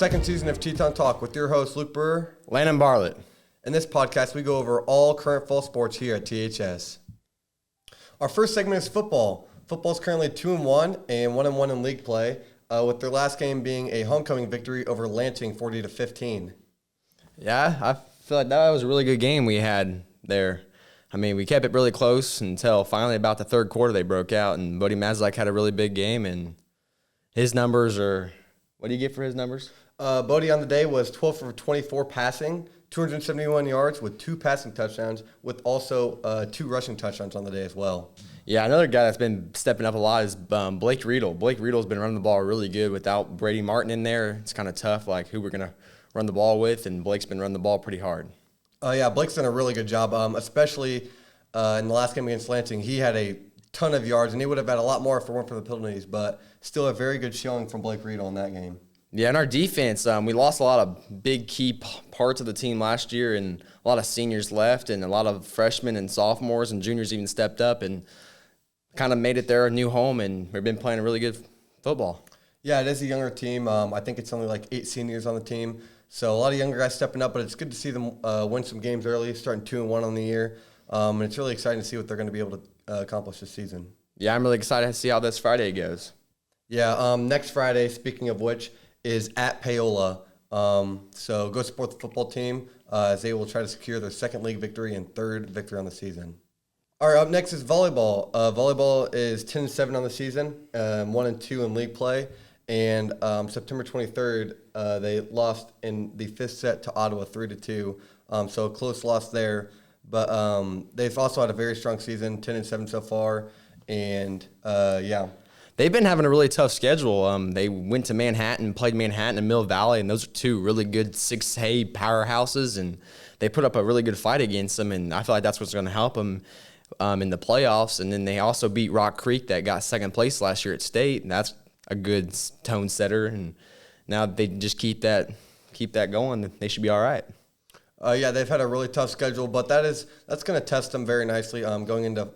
second season of Teton Talk with your hosts, Luke Brewer, Landon Bartlett. In this podcast, we go over all current fall sports here at THS. Our first segment is football. Football is currently 2-1 and 1-1 in league play, with their last game being a homecoming victory over Lansing, 40-15. Yeah, I feel like that was a really good game we had there. I mean, we kept it really close until finally about the third quarter they broke out, and Bodie Mazlik had a really big game, and his numbers are – what do you get for his numbers? Bodie on the day was 12 for 24 passing, 271 yards with 2 passing touchdowns, with also 2 rushing touchdowns on the day as well. Yeah, another guy that's been stepping up a lot is Blake Riedel. Blake Riedel's been running the ball really good without Brady Martin in there. It's kind of tough, like who we're going to run the ball with, and Blake's been running the ball pretty hard. Yeah, Blake's done a really good job, especially in the last game against Lansing. He had a ton of yards, and he would have had a lot more if it weren't for the penalties, but still a very good showing from Blake Riedel in that game. Yeah, in our defense, we lost a lot of big key parts of the team last year, and a lot of seniors left, and a lot of freshmen and sophomores and juniors even stepped up and kind of made it their new home, and we've been playing a really good football. Yeah, it is a younger team. I think it's only like 8 seniors on the team, so a lot of younger guys stepping up, but it's good to see them win some games early, starting 2-1 on the year, and it's really exciting to see what they're going to be able to accomplish this season. Yeah, I'm really excited to see how this Friday goes. Yeah, next Friday, speaking of which, is at Paola. So go support the football team as they will try to secure their second league victory and third victory on the season. All right, up next is volleyball. Volleyball is 10-7 on the season, 1-2 in league play. And September 23rd, they lost in the fifth set to Ottawa 3-2. So a close loss there. But they've also had a very strong season, 10-7 so far. And yeah. They've been having a really tough schedule. They went to Manhattan, played Manhattan and Mill Valley, and those are 2 really good 6A powerhouses, and they put up a really good fight against them, and I feel like that's what's going to help them in the playoffs. And then they also beat Rock Creek that got second place last year at state, and that's a good tone setter, and now they just keep that going. They should be all right. Yeah, they've had a really tough schedule, but that's going to test them very nicely going into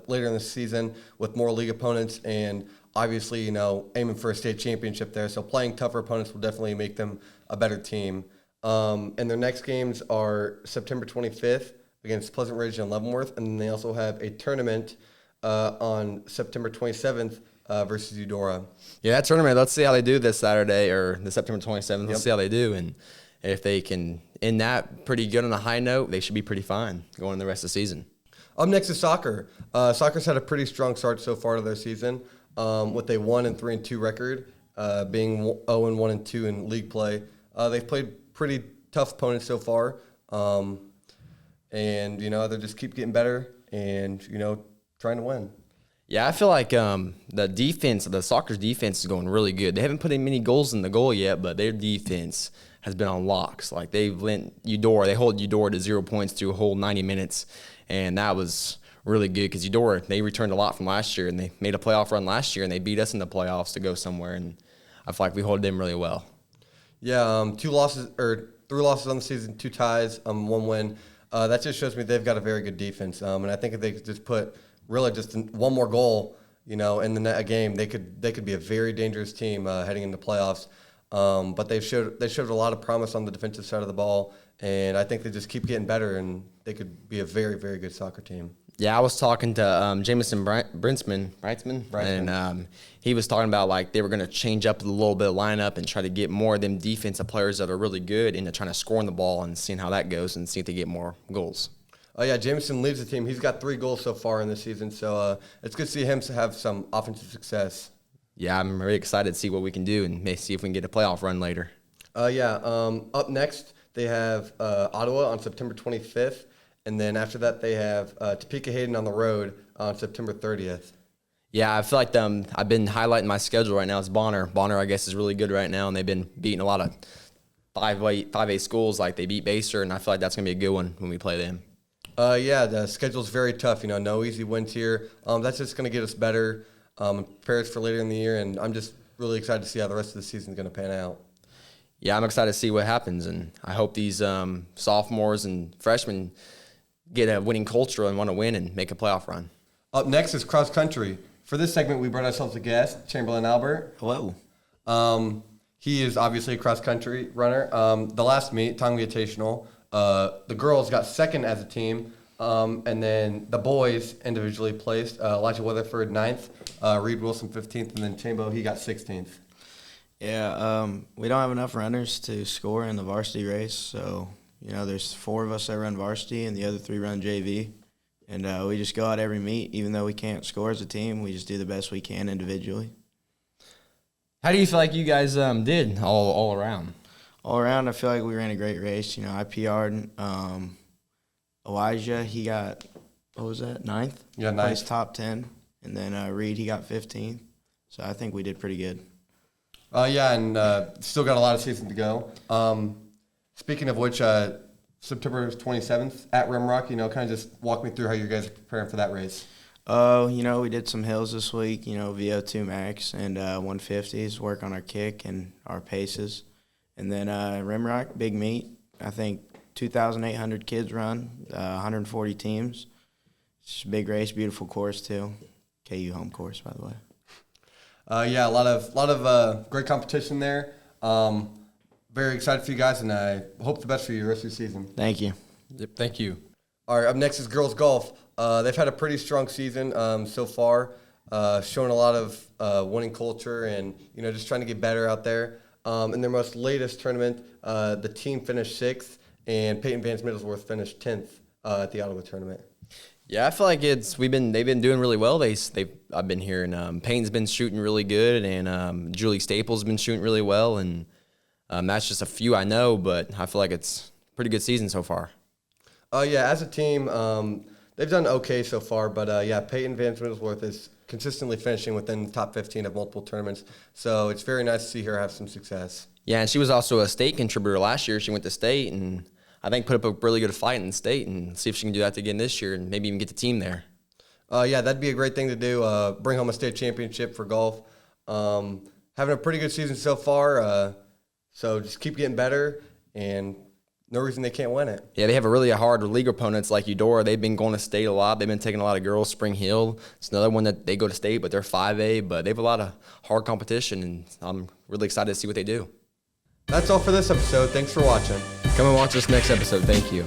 later in the season with more league opponents and obviously, aiming for a state championship there. So playing tougher opponents will definitely make them a better team. And their next games are September 25th against Pleasant Ridge and Leavenworth, and then they also have a tournament on September 27th versus Eudora. Yeah, that tournament, let's see how they do this Saturday or the September 27th. Let's see how they do, and if they can end that pretty good on a high note, they should be pretty fine going in the rest of the season. Up next is soccer. Soccer's had a pretty strong start so far to their season with a 1-3-2 record, being 0-1-2 in league play. They've played pretty tough opponents so far, and they just keep getting better and trying to win. Yeah, I feel like the soccer's defense is going really good. They haven't put in many goals in the goal yet, but their defense has been on locks. Like they've lent Eudora, they hold Eudora to 0 points through a whole 90 minutes, and that was really good because Eudora, they returned a lot from last year, and they made a playoff run last year, and they beat us in the playoffs to go somewhere, and I feel like we hold them really well. Yeah, 3 losses on the season, 2 ties, 1 win. That just shows me they've got a very good defense, and I think if they could just put really just one more goal, in the game, they could be a very dangerous team heading into playoffs. But they showed a lot of promise on the defensive side of the ball, and I think they just keep getting better, and they could be a very, very good soccer team. Yeah, I was talking to Jameson Britzman, and he was talking about like they were going to change up a little bit of lineup and try to get more of them defensive players that are really good into trying to score on the ball and seeing how that goes and see if they get more goals. Oh, yeah, Jameson leads the team. He's got 3 goals so far in this season, so it's good to see him have some offensive success. Yeah, I'm really excited to see what we can do and maybe see if we can get a playoff run later. Up next, they have Ottawa on September 25th, and then after that they have Topeka Hayden on the road on September 30th. Yeah, I feel like I've been highlighting my schedule right now. It's Bonner. Bonner, I guess, is really good right now, and they've been beating a lot of 5A schools. Like they beat Baser, and I feel like that's going to be a good one when we play them. Yeah, the schedule's very tough. No easy wins here. That's just going to get us better. Prepare us for later in the year, and I'm just really excited to see how the rest of the season is going to pan out. Yeah, I'm excited to see what happens, and I hope these sophomores and freshmen get a winning culture and want to win and make a playoff run. Up next is cross country. For this segment, we brought ourselves a guest, Chamberlain Albert. Hello. He is obviously a cross-country runner. The last meet, Tongue Invitational, the girls got second as a team, and then the boys individually placed. Elijah Weatherford 9th, Reed Wilson 15th, and then Chambo, he got 16th. Yeah, we don't have enough runners to score in the varsity race, so, there's 4 of us that run varsity and the other 3 run JV. And we just go out every meet. Even though we can't score as a team, we just do the best we can individually. How do you feel like you guys did all around? All around, I feel like we ran a great race. I PR'd. Elijah, he got, what was that, 9th? Yeah, 9th. Placed top 10. And then Reed, he got 15th. So I think we did pretty good. And still got a lot of season to go. Speaking of which, September 27th at Rimrock, kind of just walk me through how you guys are preparing for that race. We did some hills this week, VO2 max and 150s, work on our kick and our paces. And then Rimrock, big meet. I think 2,800 kids run, 140 teams. It's just a big race, beautiful course too. KU home course, by the way. A lot of great competition there. Very excited for you guys, and I hope the best for you the rest of your season. Thank you. Yep, thank you. All right, up next is girls golf. They've had a pretty strong season so far, showing a lot of winning culture and just trying to get better out there. In their most latest tournament, the team finished 6th, and Peyton Vance Middlesworth finished 10th at the Ottawa tournament. Yeah, I feel like they've been doing really well. I've been hearing Payne's been shooting really good, and Julie Staples been shooting really well, and that's just a few I know, but I feel like it's a pretty good season so far. As a team, they've done okay so far, but Peyton Vance Middlesworth is consistently finishing within the top 15 of multiple tournaments, so it's very nice to see her have some success. Yeah, and she was also a state contributor last year. She went to state, and I think put up a really good fight in the state, and see if she can do that again this year, and maybe even get the team there. That'd be a great thing to do, bring home a state championship for golf. Having a pretty good season so far, so just keep getting better, and no reason they can't win it. Yeah, they have a really hard league opponents like Eudora. They've been going to state a lot. They've been taking a lot of girls. Spring Hill, it's another one that they go to state, but they're 5A, but they have a lot of hard competition, and I'm really excited to see what they do. That's all for this episode. Thanks for watching. Come and watch this next episode. Thank you.